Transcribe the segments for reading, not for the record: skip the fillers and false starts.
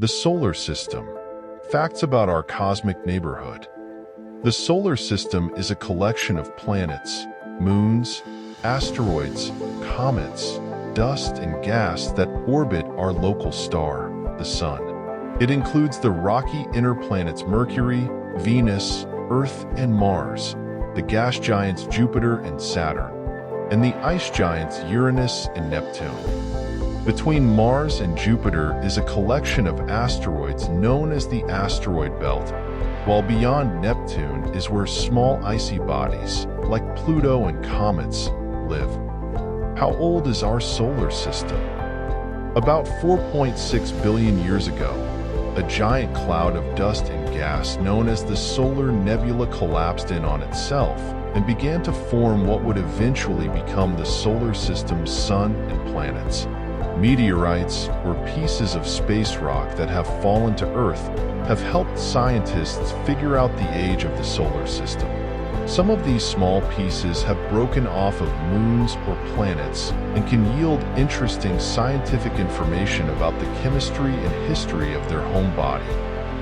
The solar system. Facts about our cosmic neighborhood. The solar system is a collection of planets, moons, asteroids, comets, dust and gas that orbit our local star, the Sun. It includes the rocky inner planets Mercury, Venus, Earth, and Mars, the gas giants Jupiter and Saturn, and the ice giants Uranus and Neptune. Between Mars and Jupiter is a collection of asteroids known as the asteroid belt, while beyond Neptune is where small icy bodies, like Pluto and comets, live. How old is our solar system? About 4.6 billion years ago, a giant cloud of dust and gas known as the Solar Nebula collapsed in on itself and began to form what would eventually become the solar system's sun and planets. Meteorites, or pieces of space rock that have fallen to Earth, have helped scientists figure out the age of the solar system. Some of these small pieces have broken off of moons or planets and can yield interesting scientific information about the chemistry and history of their home body.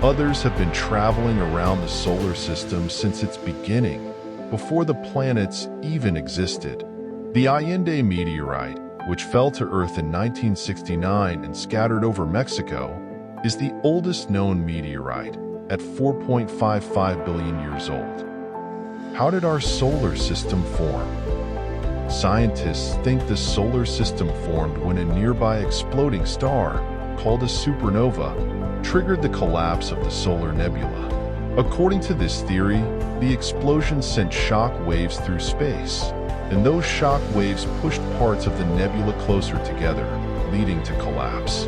Others have been traveling around the solar system since its beginning, before the planets even existed. The Allende meteorite, which fell to Earth in 1969 and scattered over Mexico, is the oldest known meteorite, at 4.55 billion years old. How did our solar system form? Scientists think the solar system formed when a nearby exploding star, called a supernova, triggered the collapse of the solar nebula. According to this theory, the explosion sent shock waves through space, and those shock waves pushed parts of the nebula closer together, leading to collapse.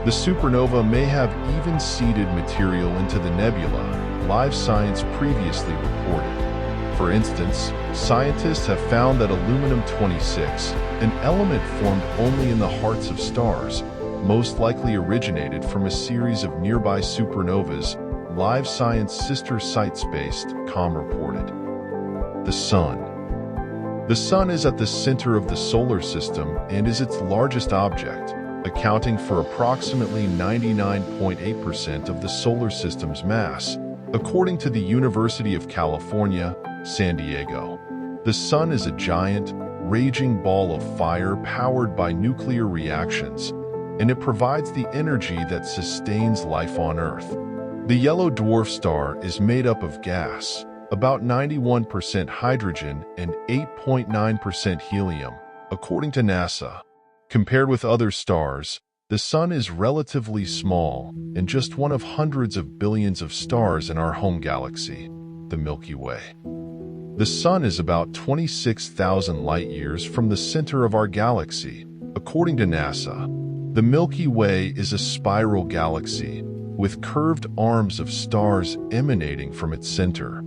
The supernova may have even seeded material into the nebula, Live Science previously reported. For instance, scientists have found that aluminum-26, an element formed only in the hearts of stars, most likely originated from a series of nearby supernovas, Live Science sister site-based com reported. The Sun. The Sun is at the center of the solar system and is its largest object, accounting for approximately 99.8% of the solar system's mass, according to the University of California, San Diego. The Sun is a giant, raging ball of fire powered by nuclear reactions, and it provides the energy that sustains life on Earth. The yellow dwarf star is made up of gas, about 91% hydrogen and 8.9% helium, according to NASA. Compared with other stars, the Sun is relatively small and just one of hundreds of billions of stars in our home galaxy, the Milky Way. The Sun is about 26,000 light-years from the center of our galaxy, according to NASA. The Milky Way is a spiral galaxy, with curved arms of stars emanating from its center.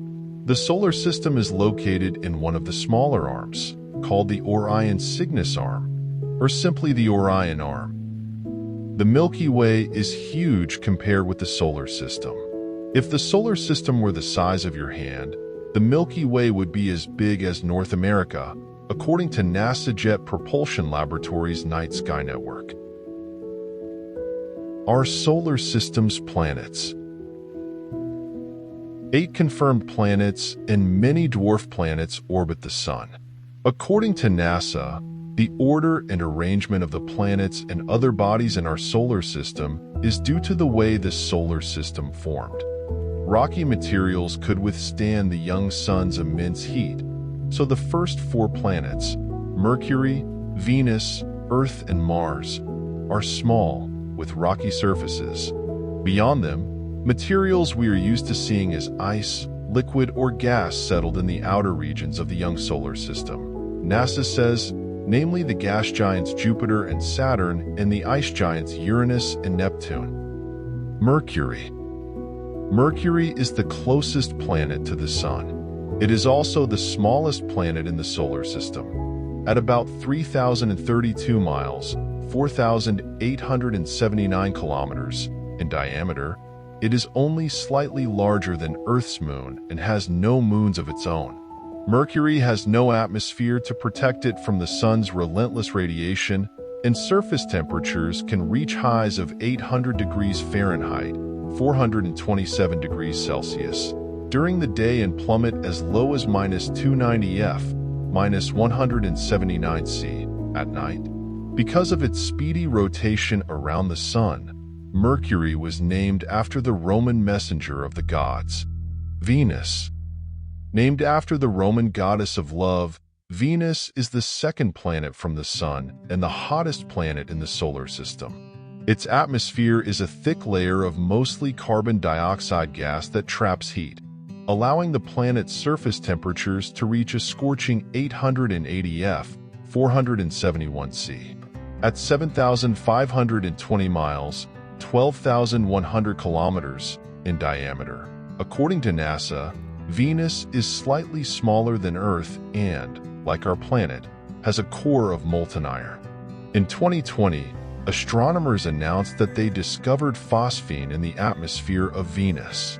The solar system is located in one of the smaller arms, called the Orion Cygnus Arm, or simply the Orion Arm. The Milky Way is huge compared with the solar system. If the solar system were the size of your hand, the Milky Way would be as big as North America, according to NASA Jet Propulsion Laboratory's Night Sky Network. Our solar system's planets. 8 confirmed planets and many dwarf planets orbit the Sun. According to NASA, the order and arrangement of the planets and other bodies in our solar system is due to the way the solar system formed. Rocky materials could withstand the young sun's immense heat, so the first 4 planets, Mercury, Venus, Earth, and Mars, are small, with rocky surfaces. Beyond them, materials we are used to seeing as ice, liquid, or gas settled in the outer regions of the young solar system. NASA says, namely the gas giants Jupiter and Saturn and the ice giants Uranus and Neptune. Mercury. Mercury is the closest planet to the Sun. It is also the smallest planet in the solar system. At about 3,032 miles, 4,879 kilometers, in diameter, it is only slightly larger than Earth's moon and has no moons of its own. Mercury has no atmosphere to protect it from the Sun's relentless radiation, and surface temperatures can reach highs of 800 degrees Fahrenheit, 427 degrees Celsius, during the day and plummet as low as -290 F, -179 C, at night. Because of its speedy rotation around the Sun, Mercury was named after the Roman messenger of the gods, Venus. Named after the Roman goddess of love, Venus is the second planet from the Sun and the hottest planet in the solar system. Its atmosphere is a thick layer of mostly carbon dioxide gas that traps heat, allowing the planet's surface temperatures to reach a scorching 880 F, 471 C. At 7,520 miles, 12,100 kilometers in diameter. According to NASA, Venus is slightly smaller than Earth and, like our planet, has a core of molten iron. In 2020, astronomers announced that they discovered phosphine in the atmosphere of Venus.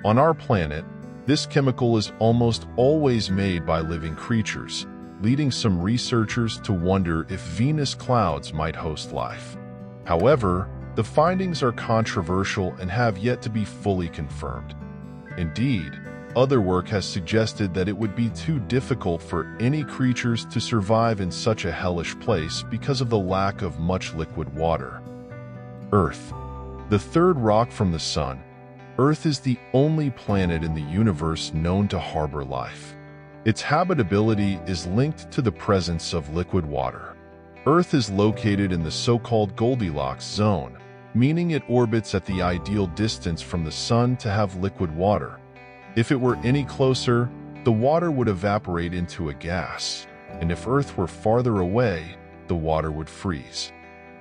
On our planet, this chemical is almost always made by living creatures, leading some researchers to wonder if Venus clouds might host life. However, the findings are controversial and have yet to be fully confirmed. Indeed, other work has suggested that it would be too difficult for any creatures to survive in such a hellish place because of the lack of much liquid water. Earth. The third rock from the Sun, Earth is the only planet in the universe known to harbor life. Its habitability is linked to the presence of liquid water. Earth is located in the so-called Goldilocks zone, meaning it orbits at the ideal distance from the Sun to have liquid water. If it were any closer, the water would evaporate into a gas, and if Earth were farther away, the water would freeze.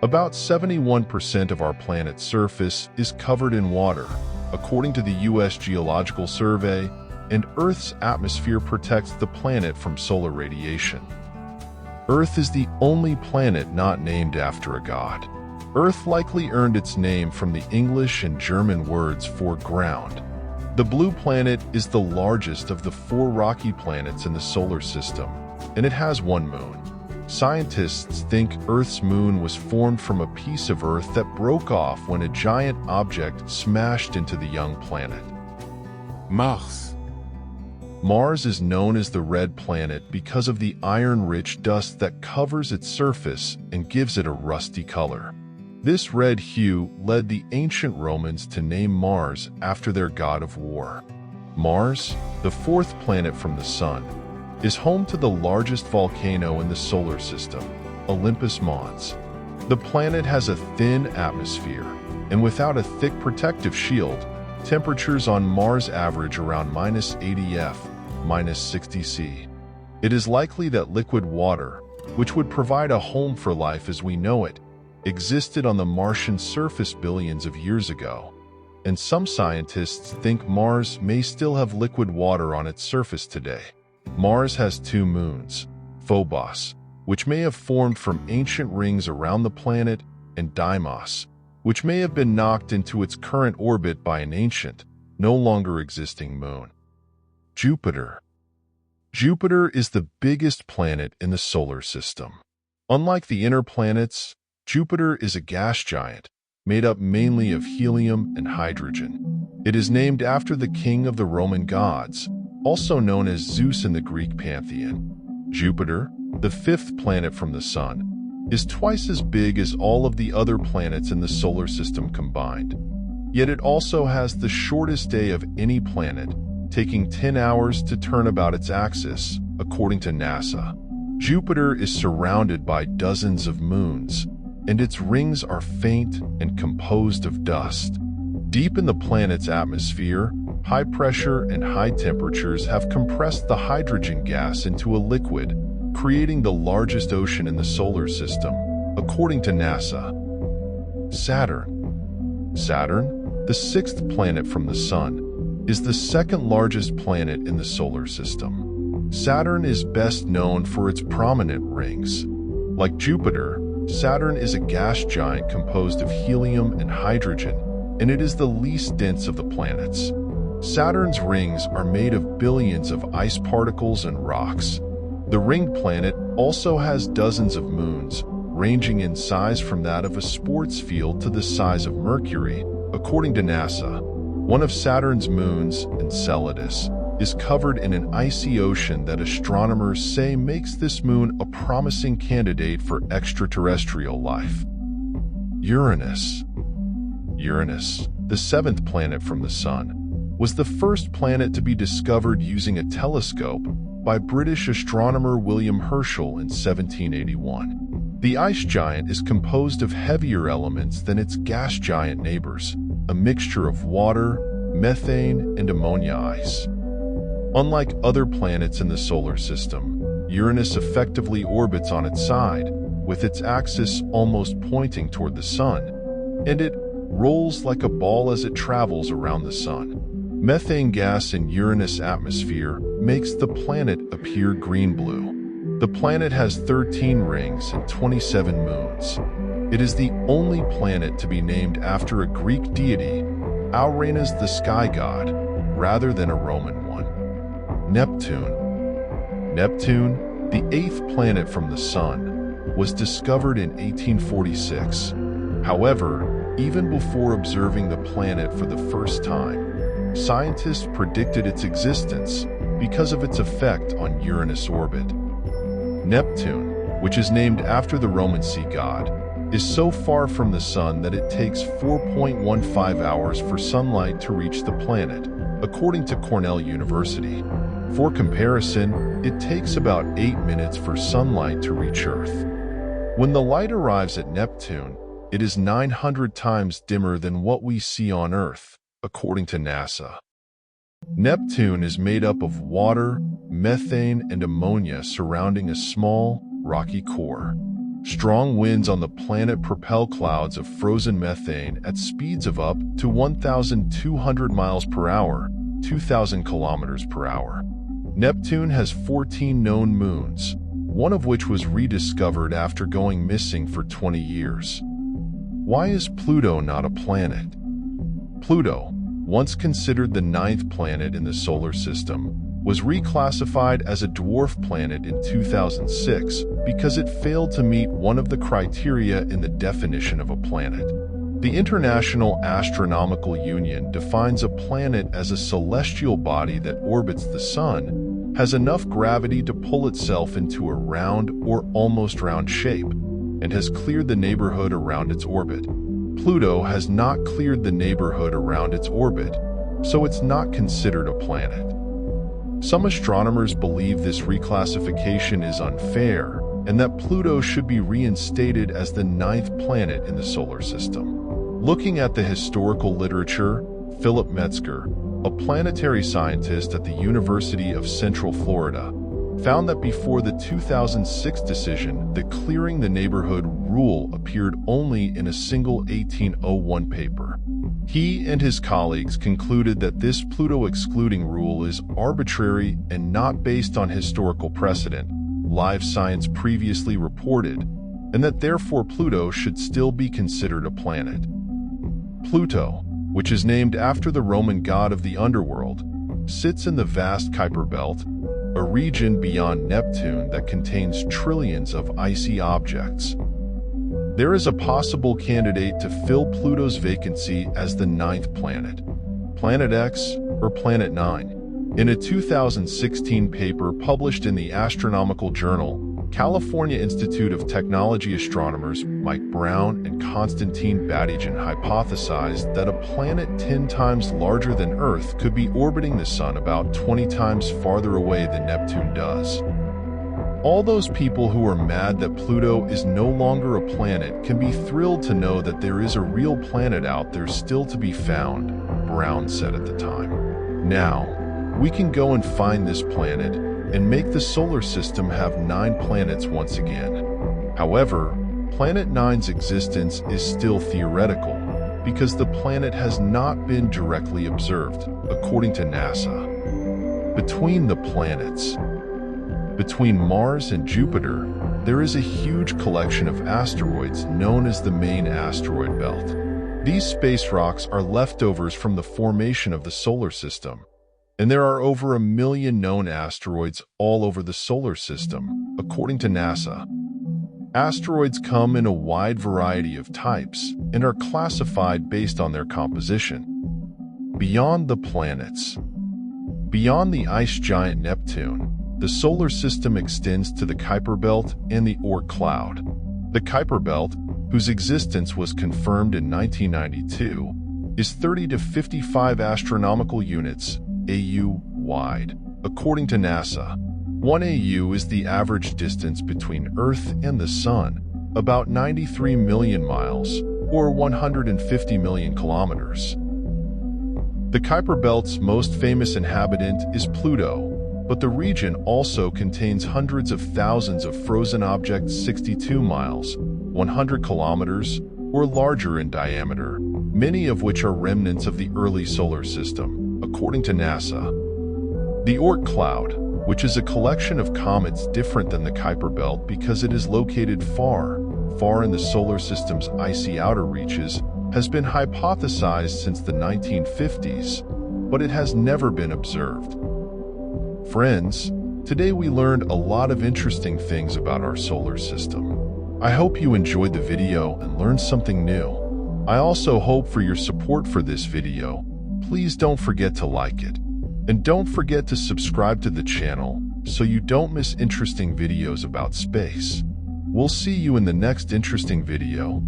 About 71% of our planet's surface is covered in water, according to the U.S. Geological Survey, and Earth's atmosphere protects the planet from solar radiation. Earth is the only planet not named after a god. Earth likely earned its name from the English and German words for ground. The blue planet is the largest of the 4 rocky planets in the solar system, and it has one moon. Scientists think Earth's moon was formed from a piece of Earth that broke off when a giant object smashed into the young planet. Mars. Mars is known as the red planet because of the iron-rich dust that covers its surface and gives it a rusty color. This red hue led the ancient Romans to name Mars after their god of war. Mars, the 4th planet from the Sun, is home to the largest volcano in the solar system, Olympus Mons. The planet has a thin atmosphere, and without a thick protective shield, temperatures on Mars average around -80 F, -60 C. It is likely that liquid water, which would provide a home for life as we know it, existed on the Martian surface billions of years ago, and some scientists think Mars may still have liquid water on its surface today. Mars has 2 moons, Phobos, which may have formed from ancient rings around the planet, and Deimos, which may have been knocked into its current orbit by an ancient, no longer existing moon. Jupiter. Jupiter is the biggest planet in the solar system. Unlike the inner planets, Jupiter is a gas giant, made up mainly of helium and hydrogen. It is named after the king of the Roman gods, also known as Zeus in the Greek pantheon. Jupiter, the 5th planet from the Sun, is twice as big as all of the other planets in the solar system combined. Yet it also has the shortest day of any planet, taking 10 hours to turn about its axis, according to NASA. Jupiter is surrounded by dozens of moons, and its rings are faint and composed of dust. Deep in the planet's atmosphere, high pressure and high temperatures have compressed the hydrogen gas into a liquid, creating the largest ocean in the solar system, according to NASA. Saturn. Saturn, the 6th planet from the Sun, is the 2nd largest planet in the solar system. Saturn is best known for its prominent rings. Like Jupiter, Saturn is a gas giant composed of helium and hydrogen, and it is the least dense of the planets. Saturn's rings are made of billions of ice particles and rocks. The ringed planet also has dozens of moons, ranging in size from that of a sports field to the size of Mercury. According to NASA, one of Saturn's moons, Enceladus, is covered in an icy ocean that astronomers say makes this moon a promising candidate for extraterrestrial life. Uranus. Uranus, the seventh planet from the Sun, was the first planet to be discovered using a telescope by British astronomer William Herschel in 1781. The ice giant is composed of heavier elements than its gas giant neighbors, a mixture of water, methane, and ammonia ice. Unlike other planets in the solar system, Uranus effectively orbits on its side, with its axis almost pointing toward the Sun, and it rolls like a ball as it travels around the Sun. Methane gas in Uranus' atmosphere makes the planet appear green-blue. The planet has 13 rings and 27 moons. It is the only planet to be named after a Greek deity, Uranus the sky god, rather than a Roman one. Neptune. Neptune, the eighth planet from the Sun, was discovered in 1846. However, even before observing the planet for the first time, scientists predicted its existence because of its effect on Uranus' orbit. Neptune, which is named after the Roman sea god, is so far from the Sun that it takes 4.15 hours for sunlight to reach the planet, according to Cornell University. For comparison, it takes about 8 minutes for sunlight to reach Earth. When the light arrives at Neptune, it is 900 times dimmer than what we see on Earth, according to NASA. Neptune is made up of water, methane, and ammonia surrounding a small, rocky core. Strong winds on the planet propel clouds of frozen methane at speeds of up to 1,200 miles per hour, 2,000 kilometers per hour. Neptune has 14 known moons, one of which was rediscovered after going missing for 20 years. Why is Pluto not a planet? Pluto, once considered the ninth planet in the solar system, was reclassified as a dwarf planet in 2006 because it failed to meet one of the criteria in the definition of a planet. The International Astronomical Union defines a planet as a celestial body that orbits the Sun, has enough gravity to pull itself into a round or almost round shape, and has cleared the neighborhood around its orbit. Pluto has not cleared the neighborhood around its orbit, so it's not considered a planet. Some astronomers believe this reclassification is unfair and that Pluto should be reinstated as the ninth planet in the solar system. Looking at the historical literature, Philip Metzger, a planetary scientist at the University of Central Florida, found that before the 2006 decision, the clearing the neighborhood rule appeared only in a single 1801 paper. He and his colleagues concluded that this Pluto excluding rule is arbitrary and not based on historical precedent, Live Science previously reported, and that therefore Pluto should still be considered a planet. Pluto, which is named after the Roman god of the underworld, sits in the vast Kuiper Belt, a region beyond Neptune that contains trillions of icy objects. There is a possible candidate to fill Pluto's vacancy as the ninth planet, Planet X or Planet 9. In a 2016 paper published in the Astronomical Journal, California Institute of Technology astronomers Mike Brown and Konstantin Batygin hypothesized that a planet 10 times larger than Earth could be orbiting the Sun about 20 times farther away than Neptune does. All those people who are mad that Pluto is no longer a planet can be thrilled to know that there is a real planet out there still to be found, Brown said at the time. Now, we can go and find this planet and make the solar system have 9 planets once again. However, Planet 9's existence is still theoretical because the planet has not been directly observed, according to NASA. Between the planets, between Mars and Jupiter, there is a huge collection of asteroids known as the main asteroid belt. These space rocks are leftovers from the formation of the solar system, and there are over 1 million known asteroids all over the solar system, according to NASA. Asteroids come in a wide variety of types and are classified based on their composition. Beyond the planets. Beyond the ice giant Neptune, the solar system extends to the Kuiper Belt and the Oort cloud. The Kuiper Belt, whose existence was confirmed in 1992, is 30 to 55 astronomical units (AU) wide. According to NASA, 1 AU is the average distance between Earth and the Sun, about 93 million miles, or 150 million kilometers. The Kuiper Belt's most famous inhabitant is Pluto, but the region also contains hundreds of thousands of frozen objects 62 miles, 100 kilometers, or larger in diameter, many of which are remnants of the early solar system, according to NASA. The Oort cloud, which is a collection of comets different than the Kuiper Belt because it is located far, far in the solar system's icy outer reaches, has been hypothesized since the 1950s, but it has never been observed. Friends, today we learned a lot of interesting things about our solar system. I hope you enjoyed the video and learned something new. I also hope for your support for this video. Please don't forget to like it. And don't forget to subscribe to the channel so you don't miss interesting videos about space. We'll see you in the next interesting video.